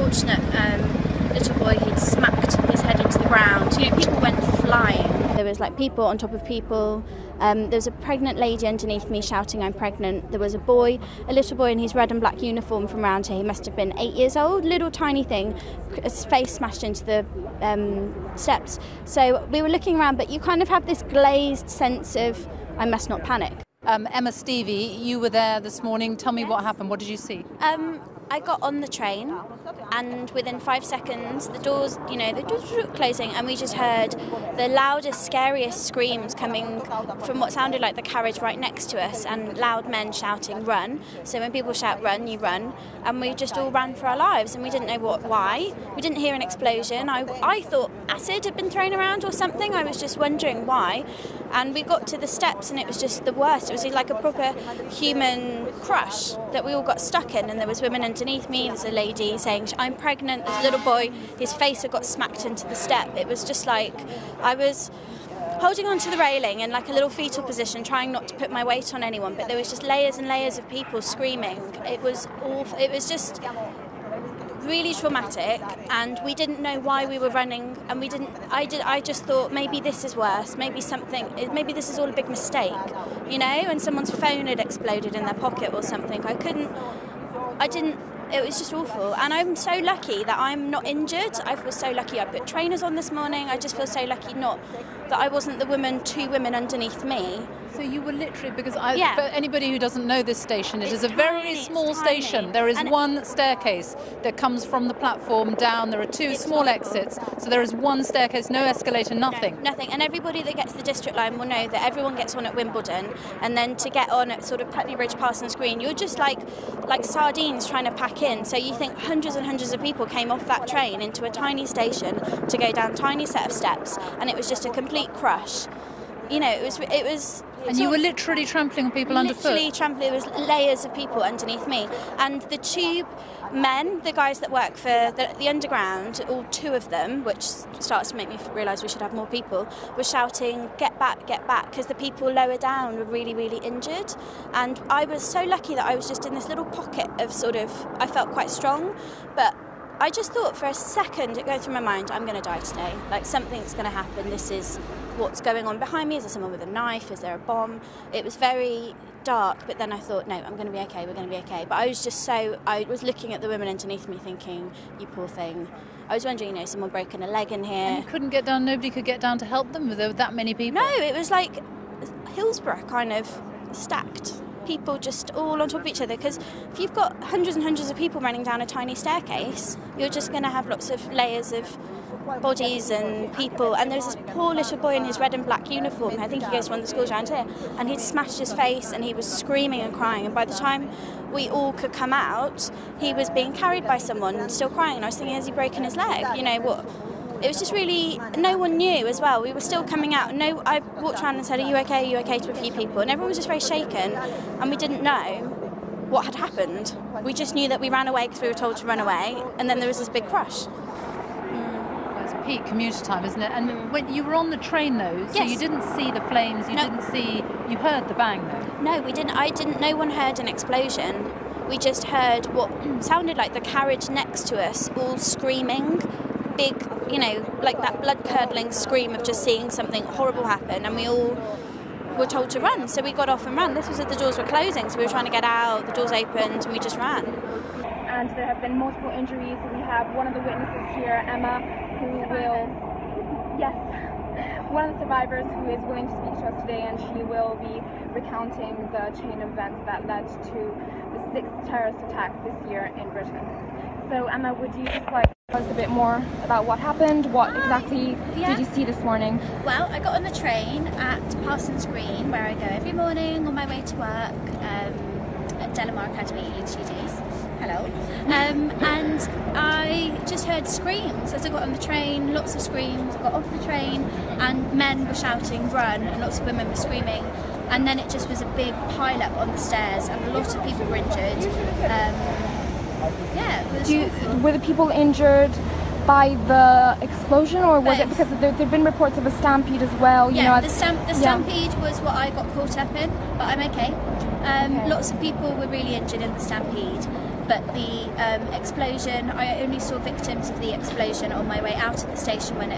unfortunate little boy, he'd smacked his head into the ground. You know, people went flying. There was like people on top of people. There was a pregnant lady underneath me shouting, "I'm pregnant." There was a little boy in his red and black uniform from around here. He must have been 8 years old, little tiny thing, his face smashed into the steps. So we were looking around, but you kind of have this glazed sense of, I must not panic. Emma Stevie, you were there this morning. Tell me what happened. What did you see? I got on the train, and within 5 seconds, the doors were closing, and we just heard the loudest, scariest screams coming from what sounded like the carriage right next to us, and loud men shouting, "Run!" So when people shout, "Run!" you run, and we just all ran for our lives, and we didn't know why. We didn't hear an explosion. I thought acid had been thrown around or something. I was just wondering why. And we got to the steps, and it was just the worst. It was like a proper human crush that we all got stuck in, and there was women underneath me. There's a lady saying, "I'm pregnant." There's a little boy, his face had got smacked into the step. It was just like I was holding onto the railing in like a little fetal position, trying not to put my weight on anyone, but there was just layers and layers of people screaming. It was awful. It was just really traumatic, and we didn't know why we were running, and I just thought maybe this is worse, maybe this is all a big mistake, you know, and someone's phone had exploded in their pocket or something. It was just awful, and I'm so lucky that I'm not injured. I feel so lucky I put trainers on this morning. I just feel so lucky that I wasn't the two women underneath me. So you were literally, for anybody who doesn't know this station, it is a very small station. There is one staircase that comes from the platform down. There are two small exits. So there is one staircase, no escalator, nothing. No, nothing. And everybody that gets the district line will know that everyone gets on at Wimbledon, and then to get on at sort of Putney Bridge, Parsons Green, you're just like sardines trying to pack in. So you think hundreds and hundreds of people came off that train into a tiny station to go down a tiny set of steps, and it was just a complete crush. You know, it was. And you were literally trampling on people underfoot? Literally trampling. There was layers of people underneath me. And the tube men, the guys that work for the underground, all two of them, which starts to make me realise we should have more people, were shouting, "Get back, get back," because the people lower down were really, really injured. And I was so lucky that I was just in this little pocket of I felt quite strong, but I just thought for a second, it goes through my mind, I'm going to die today. Like, something's going to happen. This is what's going on behind me. Is there someone with a knife? Is there a bomb? It was very dark, but then I thought, no, I'm going to be okay. We're going to be okay. But I was looking at the women underneath me thinking, you poor thing. I was wondering, you know, someone broken a leg in here. And you couldn't get down, nobody could get down to help them? There were that many people? No, it was like Hillsborough kind of stacked. People just all on top of each other, because if you've got hundreds and hundreds of people running down a tiny staircase, you're just going to have lots of layers of bodies and people. And there's this poor little boy in his red and black uniform, I think he goes to one of the schools around here, and he'd smashed his face and he was screaming and crying, and by the time we all could come out, he was being carried by someone and still crying, and I was thinking, has he broken his leg? You know what? It was just really, no one knew as well. We were still coming out. I walked around and said, "Are you okay? Are you okay?" to a few people, and everyone was just very shaken, and we didn't know what had happened. We just knew that we ran away because we were told to run away, and then there was this big crush. Well, it's peak commuter time, isn't it? And when you were on the train, though, so Yes. you didn't see the flames, you heard the bang, though? No, we didn't. No one heard an explosion. We just heard what sounded like the carriage next to us all screaming. Big, you know, like that blood-curdling scream of just seeing something horrible happen, and we all were told to run, so we got off and ran. This was as the doors were closing, so we were trying to get out, the doors opened, and we just ran. And there have been multiple injuries. We have one of the witnesses here, Emma, one of the survivors who is willing to speak to us today, and she will be recounting the chain of events that led to the 6th terrorist attack this year in Britain. So Emma, would you just tell us a bit more about what happened? What exactly did you see this morning? Well, I got on the train at Parsons Green, where I go every morning on my way to work at Delamar Academy Ealing Studios. Hello. And I just heard screams as I got on the train, lots of screams. I got off the train and men were shouting, "Run," and lots of women were screaming. And then it just was a big pile-up on the stairs, and a lot of people were injured. Were the people injured by the explosion, or was it because there've been reports of a stampede as well? The stampede was what I got caught up in, but I'm okay. Lots of people were really injured in the stampede. but the explosion, I only saw victims of the explosion on my way out of the station when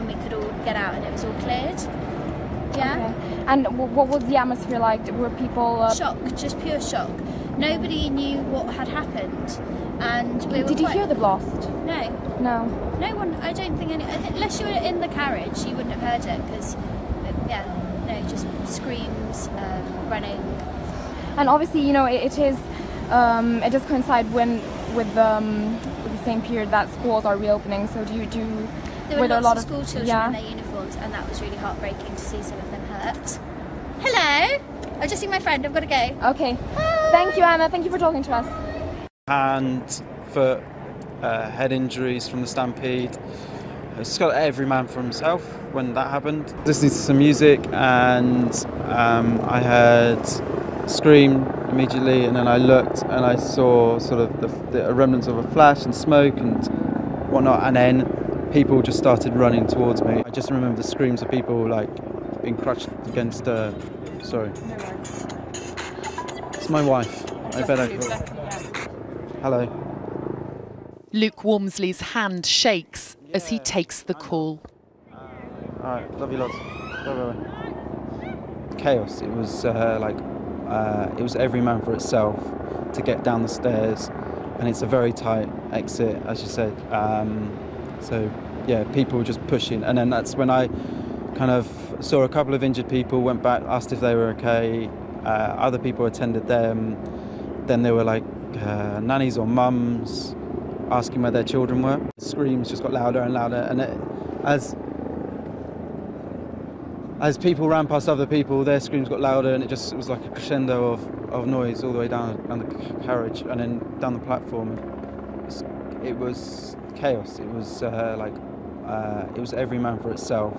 we could all get out and it was all cleared. Yeah. Okay. And what was the atmosphere like? Were people... Shock, just pure shock. Nobody knew what had happened, and we were Did you hear the blast? No. No. No one, I don't think unless you were in the carriage, you wouldn't have heard it, because, just screams, running. And obviously, it does coincide with the same period that schools are reopening, so There were lots of school children in their uniforms, and that was really heartbreaking to see some of them hurt. Hello! I've just seen my friend, I've got to go. Okay. Hi. Thank you, Anna. Thank you for talking to us. Hand, foot, head injuries from the stampede. It's got every man for himself when that happened. Listening to some music, and I heard a scream immediately, and then I looked and I saw sort of the remnants of a flash and smoke and whatnot, and then people just started running towards me. I just remember the screams of people like being crushed against. Sorry. It's my wife. I better. Hello. Luke Wormsley's hand shakes as he takes the call. All right, love you lots. Bye. Chaos. It was it was every man for itself to get down the stairs, and it's a very tight exit, as you said. So yeah, people were just pushing, and then that's when I kind of saw a couple of injured people, went back, asked if they were okay. Other people attended them. Then there were like nannies or mums asking where their children were. Screams just got louder and louder, and as people ran past other people, their screams got louder, and it was like a crescendo of noise all the way down the carriage and then down the platform. It was chaos. It was it was every man for itself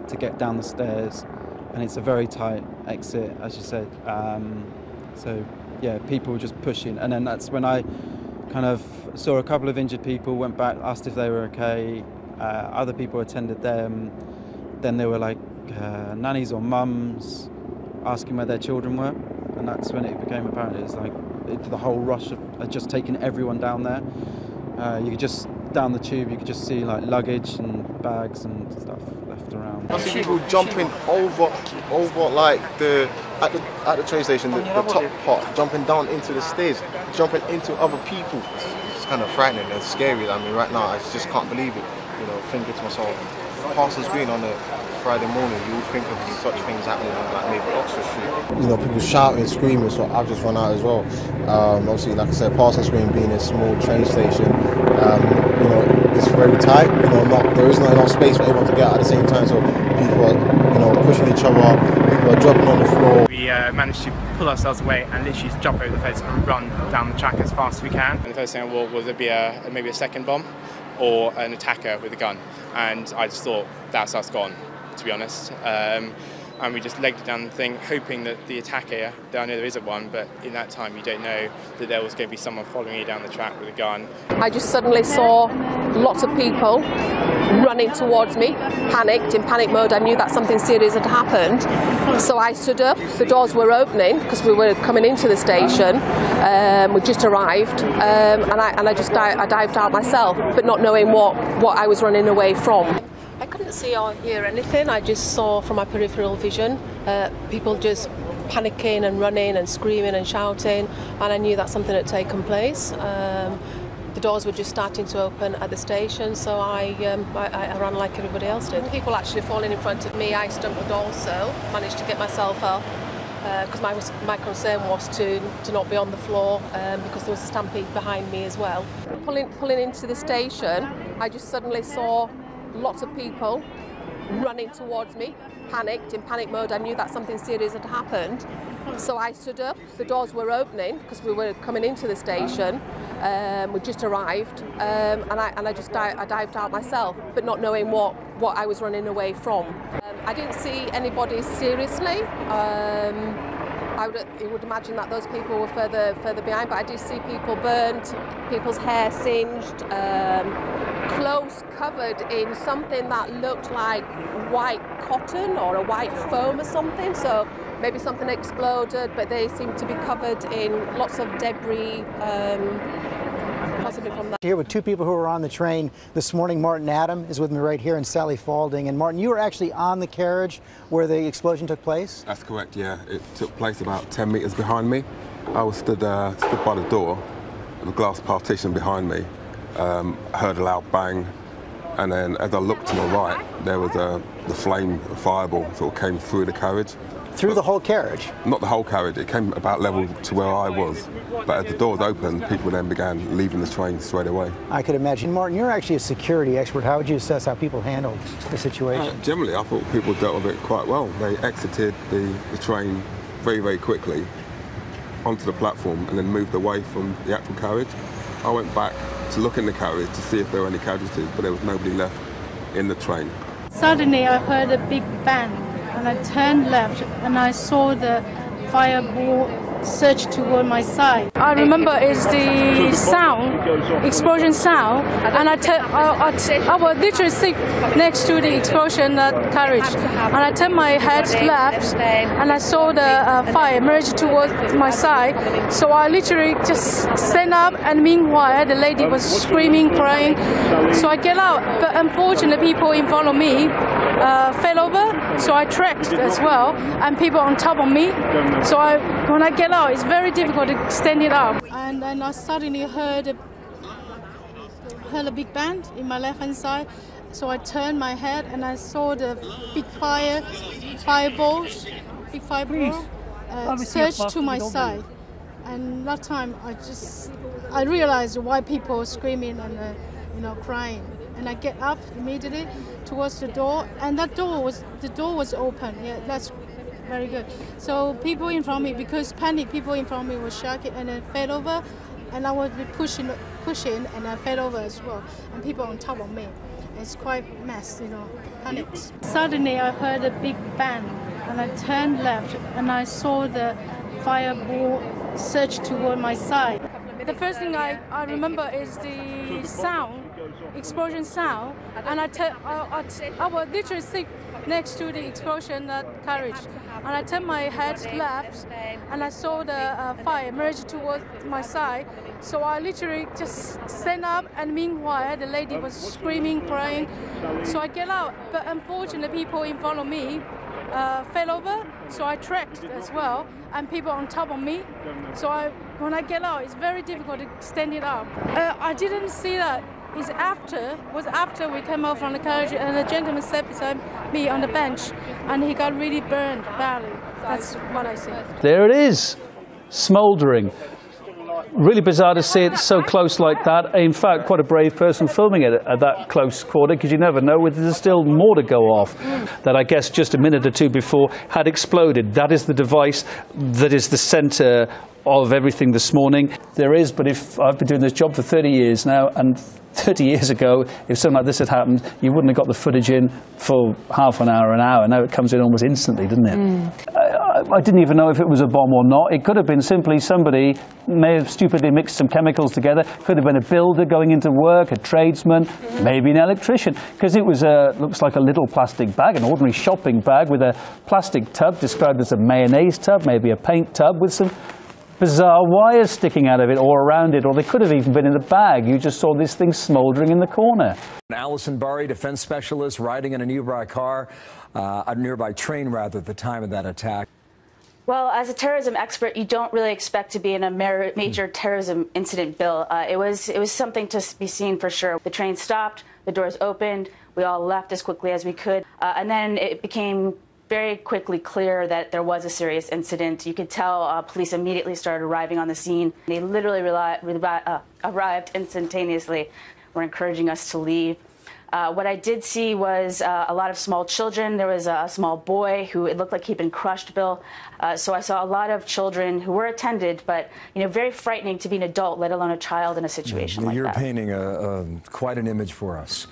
to get down the stairs, and it's a very tight exit, as you said. So yeah, people were just pushing, and then that's when I kind of saw a couple of injured people, went back, asked if they were okay. Other people attended them. Then there were like nannies or mums asking where their children were, and that's when it became apparent. It was like the whole rush had just taken everyone down there. You could just down the tube, you could just see like luggage and bags and stuff left around. I see people jumping over like at the train station, the top part, jumping down into the stairs, jumping into other people. It's kind of frightening and scary. I mean, right now I just can't believe it. Thinking to myself, Parsons Green on a Friday morning, you would think of such things happening on like maybe Oxford Street. People shouting, screaming, so I've just run out as well. Obviously, like I said, Parsons Green being a small train station, it's very tight. There isn't enough space for everyone to get out at the same time, so people are, pushing each other, people are dropping on the floor. We managed to pull ourselves away and literally just jump over the fence and run down the track as fast as we can. And the first thing I thought was there'd be maybe a second bomb or an attacker with a gun, and I just thought that's us gone, to be honest. And we just legged it down the thing, hoping that the attacker, I know there isn't one, but in that time you don't know that there was going to be someone following you down the track with a gun. I just suddenly saw lots of people running towards me, panicked, in panic mode. I knew that something serious had happened. So I stood up, the doors were opening because we were coming into the station. We just arrived, and I dived out myself, but not knowing what I was running away from. I couldn't see or hear anything. I just saw from my peripheral vision people just panicking and running and screaming and shouting, and I knew that something had taken place. The doors were just starting to open at the station, so I ran like everybody else did. People actually falling in front of me, I stumbled also, managed to get myself up, because my concern was to not be on the floor, because there was a stampede behind me as well. Pulling into the station, I just suddenly saw lots of people running towards me, panicked, in panic mode. I knew that something serious had happened. So I stood up, the doors were opening because we were coming into the station. We just arrived, and I dived out myself, but not knowing what I was running away from. I didn't see anybody seriously. You would imagine that those people were further behind, but I did see people burnt, people's hair singed, clothes covered in something that looked like white cotton or a white foam or something. So maybe something exploded, but they seem to be covered in lots of debris, possibly from that. Here with two people who were on the train this morning. Martin Adam is with me right here, and Sally Falding. And Martin, you were actually on the carriage where the explosion took place? That's correct, yeah. It took place about 10 metres behind me. I was stood by the door, the glass partition behind me. I heard a loud bang, and then as I looked to my right, there was the flame, a fireball sort of came through the carriage. Through the whole carriage? Not the whole carriage, it came about level to where I was. But as the doors opened, people then began leaving the train straight away. I could imagine. Martin, you're actually a security expert. How would you assess how people handled the situation? Generally, I thought people dealt with it quite well. They exited the train very, very quickly onto the platform and then moved away from the actual carriage. I went back to look in the carriage to see if there were any casualties, but there was nobody left in the train. Suddenly I heard a big bang, and I turned left and I saw the fireball surge toward my side. I remember it's the sound, explosion sound, and I was literally sit next to the explosion carriage, and I turned my head left and I saw the fire emerge towards my side. So I literally just stand up, and meanwhile the lady was screaming, crying. So I get out, but unfortunately people in front of me fell over, so I tracked as well, and people on top of me. So when I get out, it's very difficult to stand it up. And then I suddenly heard a big bang in my left hand side. So I turned my head and I saw the big fireball surge to my side. And that time I realized why people were screaming and crying. And I get up immediately towards the door, and the door was open. Yeah, that's very good. So people in front of me, because panic, people in front of me were shaking and then fell over, and I was pushing, and I fell over as well. And people on top of me. It's quite mess, panic. Suddenly I heard a big bang, and I turned left, and I saw the fireball surge toward my side. The first thing I remember is the sound, explosion sound, and I was literally sit next to the explosion carriage, and I turned my head left, and I saw the fire emerge towards my side. So I literally just stand up, and meanwhile the lady was screaming, crying. So I get out, but unfortunately people in front of me fell over, so I tracked as well, and people on top of me. So when I get out, it's very difficult to stand it up. I didn't see that. It was after we came out from the carriage, and a gentleman sat beside me on the bench, and he got really burned badly. That's what I see. There it is, smouldering. Really bizarre to see it so close like that. In fact, quite a brave person filming it at that close quarter, because you never know whether there's still more to go off. That I guess just a minute or two before had exploded. That is the device that is the centre of everything this morning. There is, but if I've been doing this job for 30 years now, and 30 years ago, if something like this had happened, you wouldn't have got the footage in for half an hour, an hour. Now it comes in almost instantly, doesn't it? I didn't even know if it was a bomb or not. It could have been simply somebody may have stupidly mixed some chemicals together. Could have been a builder going into work, a tradesman, maybe an electrician, because it was looks like a little plastic bag, an ordinary shopping bag with a plastic tub described as a mayonnaise tub, maybe a paint tub with some bizarre wires sticking out of it or around it, or they could have even been in the bag. You just saw this thing smouldering in the corner. Allison Burry, defense specialist, riding in a nearby train rather, at the time of that attack. Well, as a terrorism expert, you don't really expect to be in a major terrorism incident, Bill. It was something to be seen for sure. The train stopped, the doors opened, we all left as quickly as we could, and then it became very quickly clear that there was a serious incident. You could tell police immediately started arriving on the scene. They literally arrived instantaneously. Were encouraging us to leave. What I did see was a lot of small children. There was a small boy who it looked like he'd been crushed, Bill. So I saw a lot of children who were attended, but very frightening to be an adult, let alone a child in a situation like that. You're painting quite an image for us.